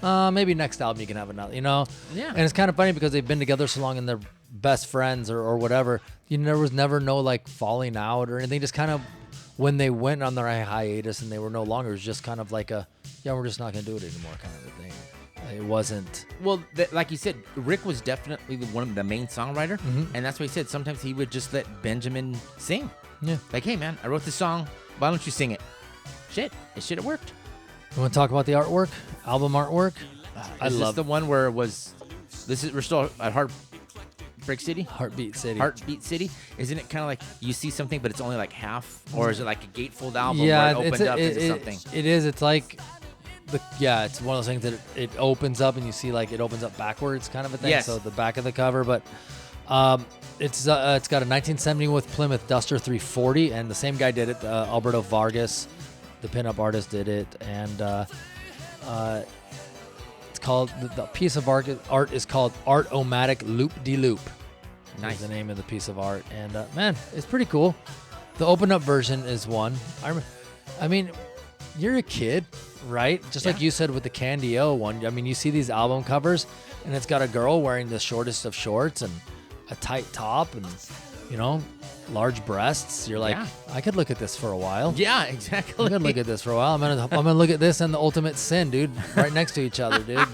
Maybe next album you can have another, Yeah. And it's kind of funny because they've been together so long and they're best friends or whatever. There was never no like falling out or anything. Just kind of when they went on their hiatus and they were no longer, it was just kind of like we're just not going to do it anymore kind of a thing. It wasn't. Well, like you said, Rick was definitely one of the main songwriter, and that's what he said. Sometimes he would just let Benjamin sing. Yeah. Like, hey, man, I wrote this song. Why don't you sing it? Shit, it worked. You want to talk about the artwork? Album artwork? I love the one where it was. We're still at Heartbreak City? Heartbeat City. Heartbeat City? Isn't it kind of like you see something, but it's only like half? Or is it like a gatefold album yeah, where it opened up into something? It is. It's like, it's one of those things that it opens up and you see like it opens up backwards kind of a thing. Yes. So the back of the cover, but it's got a 1970 with Plymouth Duster 340, and the same guy did it. Alberto Vargas, the pinup artist, did it, and it's called the piece of art is called Art-O-Matic Loop-De-Loop. Nice. Is the name of the piece of art, and man, it's pretty cool. The open up version is one. I mean, you're a kid, right? Just like Yeah. you said with the Candy O one. I mean, you see these album covers, and it's got a girl wearing the shortest of shorts and a tight top and, you know, large breasts. You're like, Yeah. I could look at this for a while. Yeah, I exactly. could look at this for a while. I'm gonna look at this and the Ultimate Sin, dude, right next to each other, dude.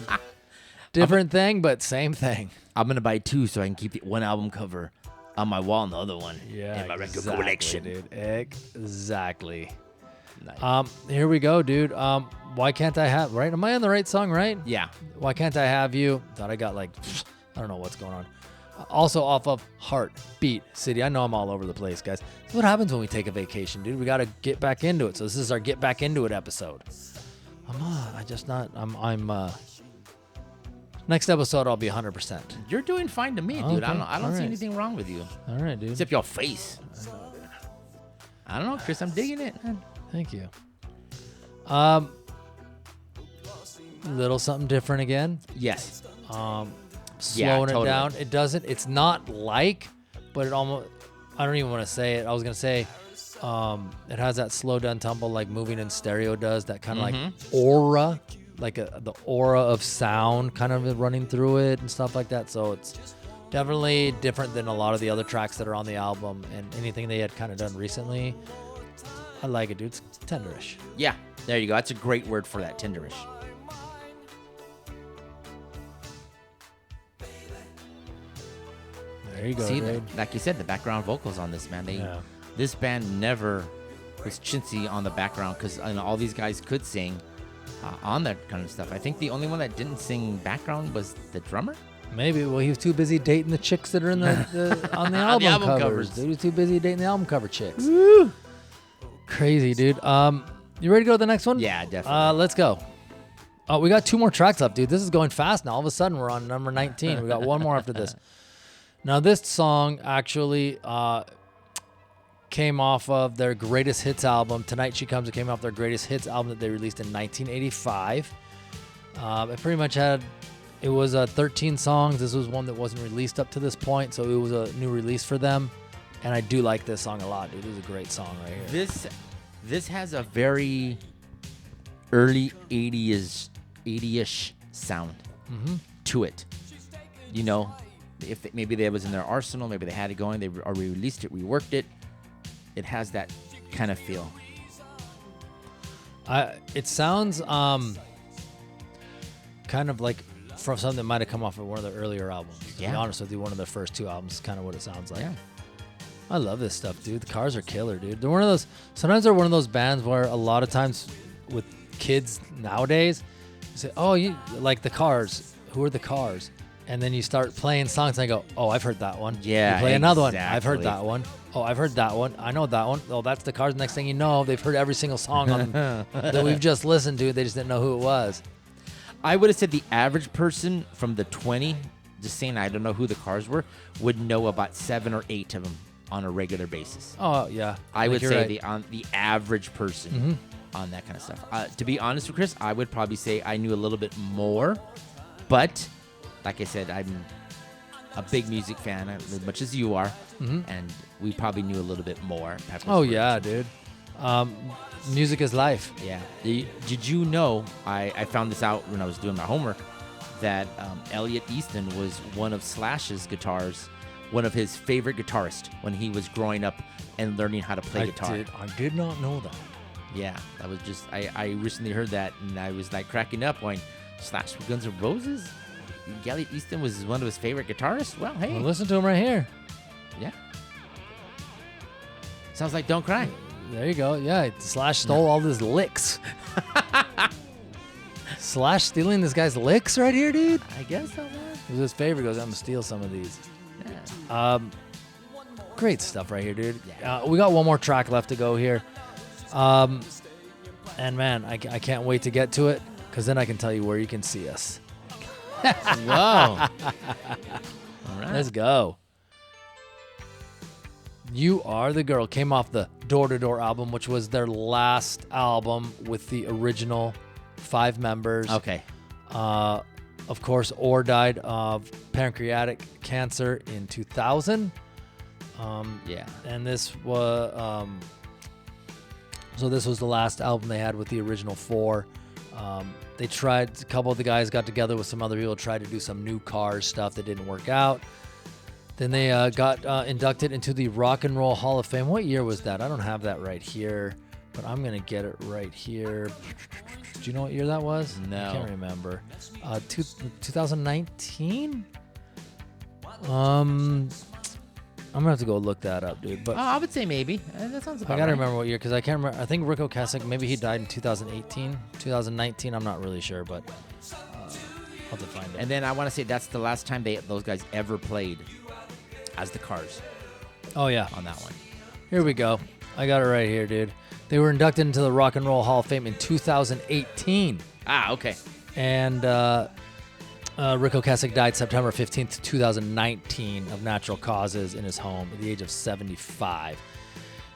Different thing, but same thing. I'm gonna buy 2 so I can keep the one album cover on my wall and the other one in my record collection. dude. Exactly. Nice. Here we go, dude. Why can't I have, right? Am I on the right song, right? Yeah. Why can't I have you? Thought I got like, I don't know what's going on. Also off of Heartbeat City. I know I'm all over the place, guys. This is what happens when we take a vacation, dude. We got to get back into it. So this is our get back into it episode. Next episode, I'll be 100%. You're doing fine to me, dude. Okay. I don't All see right. anything wrong with you. All right, dude. Except your face. I don't know, Chris. I'm digging it. Thank you. Little something different again. Yes. Slowing totally. it down. It doesn't. It's not like, but it almost. I don't even want to say it. I was gonna say, it has that slow down tempo like moving in stereo does. That kind of like aura, like the aura of sound kind of running through it and stuff like that. So it's definitely different than a lot of the other tracks that are on the album and anything they had kind of done recently. I like it, dude. It's tenderish. Yeah. There you go. That's a great word for that, tenderish. There you go, See, dude. like you said, the background vocals on this, man. This band never was chintzy on the background because all these guys could sing on that kind of stuff. I think the only one that didn't sing background was the drummer. Maybe. Well, he was too busy dating the chicks that are in the on the album, album covers. covers. Dude, he was too busy dating the album cover chicks. Woo. Crazy, dude. You ready to go to the next one? Yeah, definitely. Let's go. We got 2 more tracks left, dude. This is going fast now. All of a sudden, we're on number 19. We got one more after this. Now, this song actually came off of their Greatest Hits album. Tonight She Comes. It came off their Greatest Hits album that they released in 1985. It pretty much had, it was 13 songs. This was one that wasn't released up to this point, so it was a new release for them. And I do like this song a lot, dude. It is a great song right here. This has a very early 80-ish sound to it. You know, if maybe that was in their arsenal, maybe they had it going, they re-released it, reworked it. It has that kind of feel. It sounds kind of like from something that might have come off of one of the earlier albums. To be honest with you, one of the first 2 albums is kind of what it sounds like. Yeah. I love this stuff, dude. The Cars are killer, dude. They're one of those. Sometimes they're one of those bands where a lot of times with kids nowadays, you say, "Oh, you like the Cars? Who are the Cars?" And then you start playing songs, and I go, "Oh, I've heard that one." Yeah, You play another one. I've heard exactly. that one. Oh, I've heard that one. I know that one. Oh, that's the Cars. Next thing you know, they've heard every single song on that we've just listened to. They just didn't know who it was. I would have said the average person from the 20, just saying I don't know who the Cars were, would know about 7 or 8 of them on a regular basis. Oh yeah, I would you're say right. the average person on that kind of stuff. To be honest with Chris, I would probably say I knew a little bit more, but like I said, I'm a big music fan as much as you are, and we probably knew a little bit more. Oh yeah, dude. Music is life. Yeah. Did you know, I found this out when I was doing my homework, that Elliot Easton was one of Slash's guitars, one of his favorite guitarists when he was growing up and learning how to play guitar. I did not know that. Yeah, that was just, I recently heard that, and I was like cracking up going, Slash with Guns N' Roses? Elliot Easton was one of his favorite guitarists? Well, hey. Well, listen to him right here. Yeah. Sounds like Don't Cry. There you go. Yeah, Slash stole all his licks. Slash stealing this guy's licks right here, dude. I guess so, man. It was his favorite. He goes, I'm gonna steal some of these. Yeah. Great stuff right here, dude. We got one more track left to go here. And man, I can't wait to get to it, because then I can tell you where you can see us. Whoa. All right. Let's go. You Are the Girl came off the Door to Door album, which was their last album with the original 5 members. Okay. Of course, Orr died of pancreatic cancer in 2000. Yeah. And this was So this was the last album they had with the original 4. They tried, a couple of the guys got together with some other people, tried to do some new Cars stuff that didn't work out. Then they got inducted into the Rock and Roll Hall of Fame. What year was that? I don't have that right here, but I'm going to get it right here. Do you know what year that was? No. I can't remember. 2019? I'm gonna have to go look that up, dude. But I would say maybe. That sounds about I gotta right. remember what year, because I can't remember. I think Rick Ocasek, maybe he died in 2018, 2019. I'm not really sure, but I'll have to find it. And then I want to say that's the last time those guys ever played as the Cars Oh yeah, on that one. here we go. I got it right here, dude. They were inducted into the Rock and Roll Hall of Fame in 2018, Okay. and Rick Ocasek died September 15th, 2019 of natural causes in his home at the age of 75.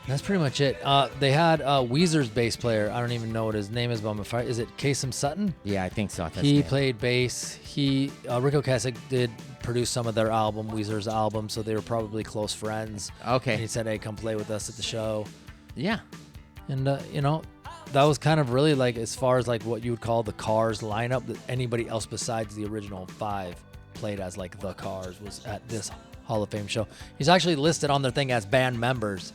And that's pretty much it. They had Weezer's bass player. I don't even know what his name is, but is it Kasem Sutton? Yeah, I think so. That's He it. played bass. Rick Ocasek did produce some of their album, Weezer's album, so they were probably close friends. Okay. And he said, "Hey, come play with us at the show." Yeah. And that was kind of really like as far as like what you would call the Cars lineup, that anybody else besides the original 5 played as like the Cars was at this Hall of Fame show. He's actually listed on their thing as band members,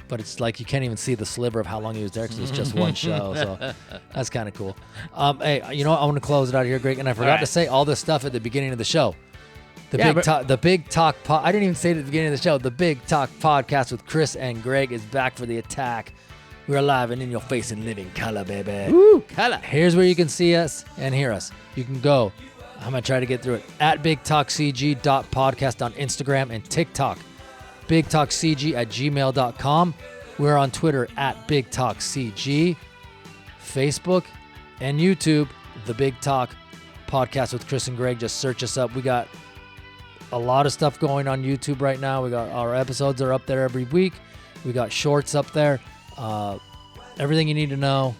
but it's like you can't even see the sliver of how long he was there because it was just one show. So that's kind of cool. Hey, I want to close it out here, Greg, and I forgot to say all this stuff at the beginning of the show. The Big Talk I didn't even say it at the beginning of the show. The Big Talk podcast with Chris and Greg is back for the attack. We're alive and in your face in living color, baby. Woo, color. Here's where you can see us and hear us. You can go, I'm going to try to get through it, at BigTalkCG.podcast on Instagram and TikTok. BigTalkCG@gmail.com. We're on Twitter at BigTalkCG. Facebook and YouTube, The Big Talk podcast with Chris and Greg. Just search us up. We got a lot of stuff going on YouTube right now. We got our episodes are up there every week. We got shorts up there. Everything you need to know.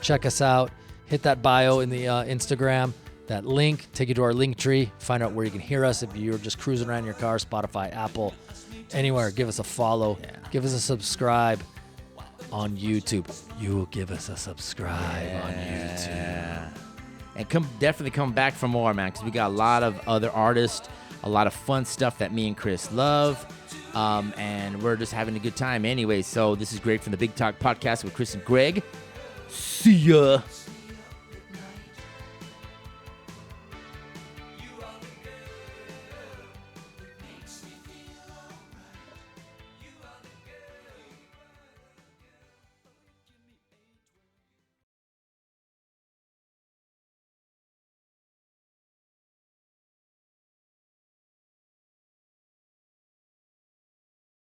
Check us out. Hit that bio in the Instagram. That link, take you to our link tree. Find out where you can hear us if you're just cruising around in your car, Spotify, Apple, anywhere. Give us a follow. Yeah. Give us a subscribe on YouTube. You will give us a subscribe on YouTube. And definitely come back for more, man, because we got a lot of other artists, a lot of fun stuff that me and Chris love. And we're just having a good time anyway. So this is Greg from the Big Talk podcast with Chris and Greg. See ya.